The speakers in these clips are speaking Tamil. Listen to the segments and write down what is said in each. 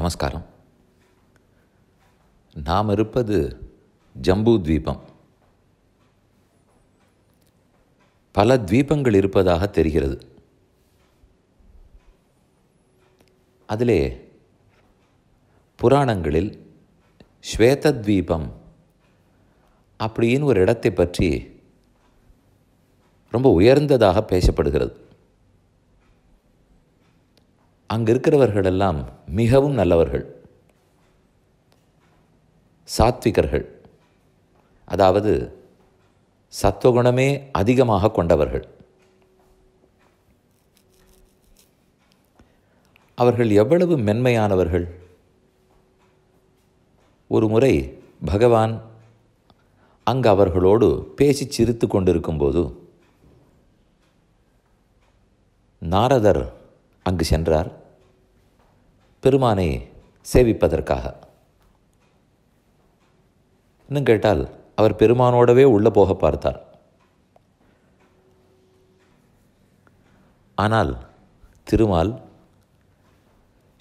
நமஸ்காரம். நாம் இருப்பது ஜம்பு தீபம். பல தீபங்கள் இருப்பதாக தெரிகிறது. அதிலே புராணங்களில் ஸ்வேதத்வீபம் அப்படின்னு ஒரு இடத்தை பற்றி ரொம்ப உயர்ந்ததாக பேசப்படுகிறது. அங்கு இருக்கிறவர்களெல்லாம் மிகவும் நல்லவர்கள், சாத்விகர்கள், அதாவது சத்துவகுணமே அதிகமாக கொண்டவர்கள். அவர்கள் எவ்வளவு மென்மையானவர்கள்! ஒரு முறை பகவான் அங்கு அவர்களோடு பேசி சிரித்து கொண்டிருக்கும்போது நாரதர் அங்கு சென்றார் பெருமானை சேவிப்பதற்காக. இன்னும் கேட்டால் அவர் பெருமானோடவே உள்ளே போக பார்த்தார். ஆனால் திருமால்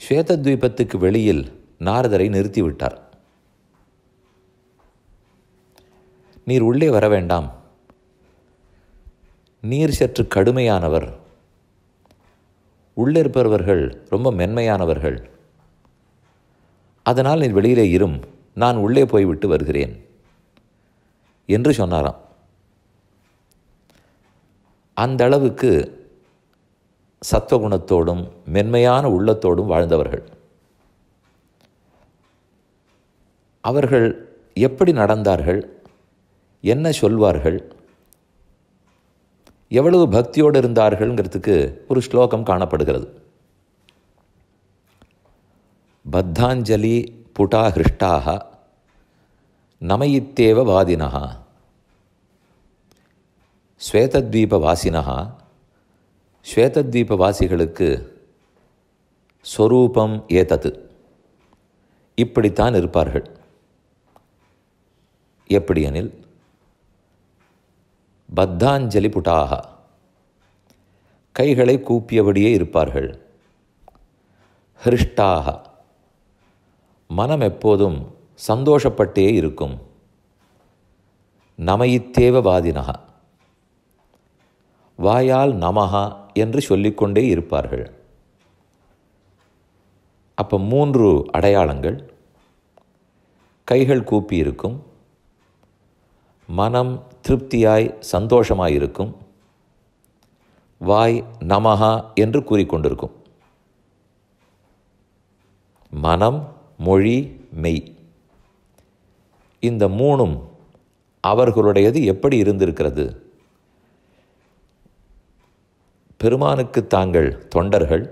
ஸ்வேதத்வீபத்துக்கு வெளியில் நாரதரை நிறுத்திவிட்டார். நீர் உள்ளே வர வேண்டாம், நீர் சற்று கடுமையானவர், உள்ளே இருப்பவர்கள் ரொம்ப மென்மையானவர்கள், அதனால் நீர் வெளியிலே இரும், நான் உள்ளே போய்விட்டு வருகிறேன் என்று சொன்னாராம். அந்த அளவுக்கு சத்துவகுணத்தோடும் மென்மையான உள்ளத்தோடும் வாழ்ந்தவர்கள். அவர்கள் எப்படி நடந்தார்கள், என்ன சொல்வார்கள், எவ்வளவு பக்தியோடு இருந்தார்கள்ங்கிறதுக்கு ஒரு ஸ்லோகம் காணப்படுகிறது. பத்தாஞ்சலி புடா ஹிருஷ்டாக நமயித்தேவ வாதினஹ ஸ்வேதத்வீபவாசினஹ. ஸ்வேதத்வீபவாசிகளுக்கு ஸ்வரூபம் ஏதது, இப்படித்தான் இருப்பார்கள். எப்படியெனில் பத்தாஞ்சலி புட்டாக, கைகளை கூப்பியபடியே இருப்பார்கள். ஹிருஷ்டாக, மனம் எப்போதும் சந்தோஷப்பட்டே இருக்கும். நமயித்தேவ வாதினஹ, வாயால் நமஹா என்று சொல்லிக்கொண்டே இருப்பார்கள். அப்போ 3 அடையாளங்கள்: கைகள் கூப்பி இருக்கும், மனம் திருப்தியாய் சந்தோஷமாயிருக்கும், வாய் நமஹா என்று கூறிக்கொண்டிருக்கும். மனம், மொழி, மெய், இந்த 3ம் அவர்களுடையது எப்படி இருந்திருக்கிறது? பெருமானுக்கு தாங்கள் தொண்டர்கள்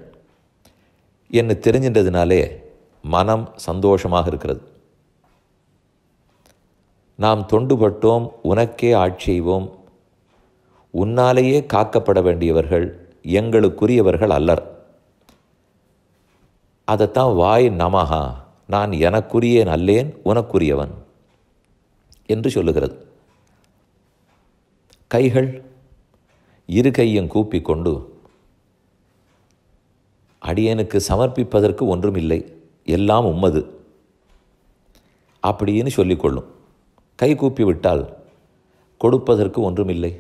என்று தெரிஞ்சின்றதுனாலே மனம் சந்தோஷமாக இருக்கிறது. நாம் தொண்டுபட்டோம், உனக்கே ஆட்செய்வோம், உன்னாலேயே காக்கப்பட வேண்டியவர்கள், எங்களுக்குரியவர்கள் அல்லர். அதைத்தான் வாய் நமஹா, நான் எனக்குரியேன் அல்லேன், உனக்குரியவன் என்று சொல்லுகிறது. கைகள் இரு கையும் கூப்பிக்கொண்டு அடியேனுக்கு சமர்ப்பிப்பதற்கு ஒன்றுமில்லை, எல்லாம் உம்மது அப்படின்னு சொல்லிக்கொள்ளும். கை கூப்பி விட்டால் கொடுப்பதற்கு ஒன்றுமில்லை,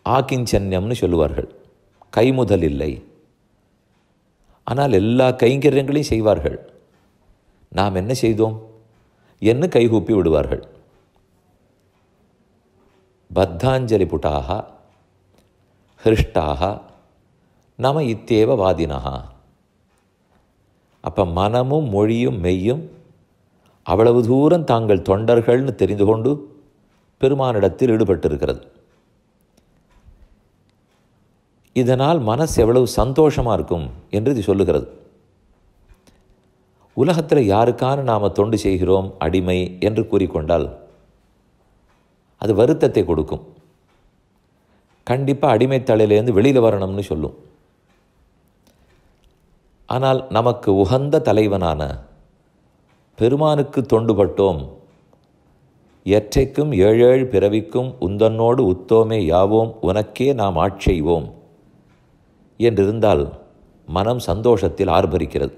ஆக்கிஞ்சன்யம்னு சொல்லுவார்கள், கைமுதல் இல்லை. ஆனால் எல்லா கைங்கரியங்களையும் செய்வார்கள். நாம் என்ன செய்தோம் என்று கைகூப்பி விடுவார்கள். பத்தாஞ்சலி புட்டாக ஹிருஷ்டாக நம இத்தேவ வாதினஹா. அப்போ மனமும் மொழியும் மெய்யும் அவ்வளவு தூரம் தாங்கள் தொண்டர்கள்னு தெரிந்து கொண்டு பெருமானிடத்தில் ஈடுபட்டிருக்கிறது. இதனால் மனசு எவ்வளவு சந்தோஷமாக இருக்கும் என்று இது சொல்லுகிறது. உலகத்தில் யாருக்கான நாம் தொண்டு செய்கிறோம் அடிமை என்று கூறிக்கொண்டால் அது வருத்தத்தை கொடுக்கும். கண்டிப்பாக அடிமைத்தலையிலேருந்து வெளியில் வரணும்னு சொல்லும். ஆனால் நமக்கு உகந்த தலைவனான பெருமானுக்கு தொண்டுபட்டோம், எற்றைக்கும் ஏழேழு பிறவிக்கும் உந்தன்னோடு உத்தோமே யாவோம், உனக்கே நாம் ஆட்செய்வோம் என்றிருந்தால் மனம் சந்தோஷத்தில் ஆர்ப்பரிக்கிறது.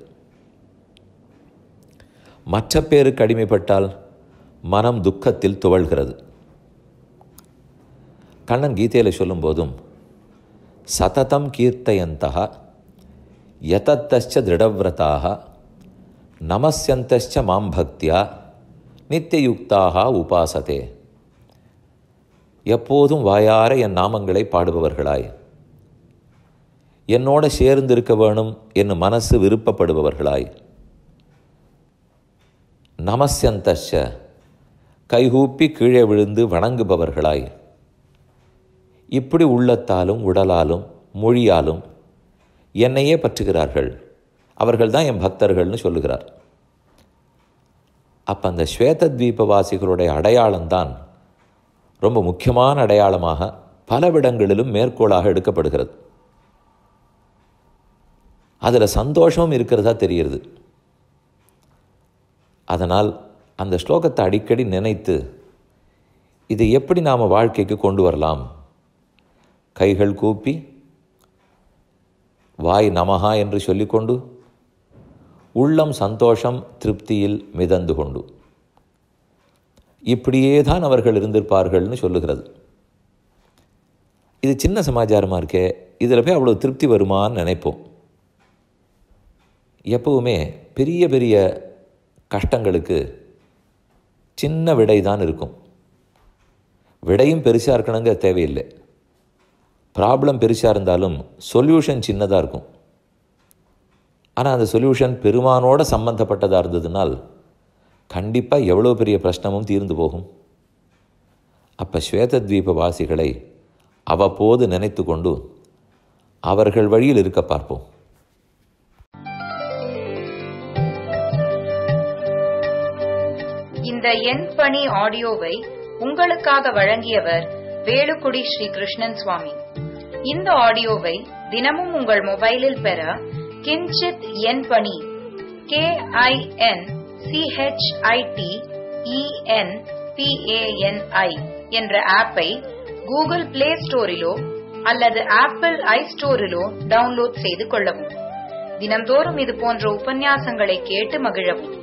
மற்ற பேருக்கு அடிமைப்பட்டால் மனம் துக்கத்தில் துவழ்கிறது. கண்ணன் கீதையில் சொல்லும் போதும் சததம் கீர்த்தயந்தா யதத்தச்ச திருடவ்ரதாக நமஸ்யந்தச்ச மாம் பக்தியா நித்தியுக்தாக உபாசதே. எப்போதும் வாயார என் நாமங்களை பாடுபவர்களாய், என்னோட சேர்ந்திருக்க வேணும் என்று மனசு விருப்பப்படுபவர்களாய், நமஸ்யந்தச்ச கைகூப்பி கீழே விழுந்து வணங்குபவர்களாய், இப்படி உள்ளத்தாலும் உடலாலும் மொழியாலும் என்னையே பற்றுகிறார்கள், அவர்கள்தான் என் பக்தர்கள்னு சொல்லுகிறார். அப்போ அந்த ஸ்வேதத்வீபவாசிகளுடைய அடையாளம்தான் ரொம்ப முக்கியமான அடையாளமாக பலவிடங்களிலும் மேற்கோளாக எடுக்கப்படுகிறது. அதில் சந்தோஷமும் இருக்கிறதா தெரிகிறது. அதனால் அந்த ஸ்லோகத்தை அடிக்கடி நினைத்து இதை எப்படி நாம் வாழ்க்கைக்கு கொண்டு வரலாம், கைகள் கூப்பி வாய் நமஹா என்று சொல்லிக்கொண்டு உள்ளம் சந்தோஷம் திருப்தியில் மிதந்து கொண்டு, இப்படியே தான் அவர்கள் இருந்திருப்பார்கள்னு சொல்லுகிறது. இது சின்ன சமாச்சாரமாக இருக்கே, இதில் போய் அவ்வளோ திருப்தி வருமானு நினைப்போம். எப்பவுமே பெரிய பெரிய கஷ்டங்களுக்கு சின்ன விடை தான் இருக்கும். விடையும் பெருசாக இருக்கணுங்க தேவையில்லை. ப்ராப்ளம் பெருசாக இருந்தாலும் சொல்யூஷன் சின்னதாக இருக்கும். ஆனால் அந்த சொல்யூஷன் பெருமானோட சம்பந்தப்பட்டதாக இருந்ததுனால் கண்டிப்பாக எவ்வளோ பெரிய பிரச்சனமும் தீர்ந்து போகும். அப்போ ஸ்வேதத்வீபவாசிகளை அவ்வப்போது நினைத்து கொண்டு அவர்கள் வழியில் இருக்க பார்ப்போம். இந்த என் பணி ஆடியோவை உங்களுக்காக வழங்கியவர் வேலுக்குடி ஸ்ரீ கிருஷ்ணன் சுவாமி. இந்த ஆடியோவை தினமும் உங்கள் மொபைலில் பெற கிஞ்சித் என் பணி KINCHITENPANI என்ற ஆப்பை கூகுள் பிளே ஸ்டோரிலோ அல்லது ஆப்பிள் ஐஸ்டோரிலோ டவுன்லோட் செய்து கொள்ளவும். தினம்தோறும் இது போன்ற உபன்யாசங்களை கேட்டு மகிழவும்.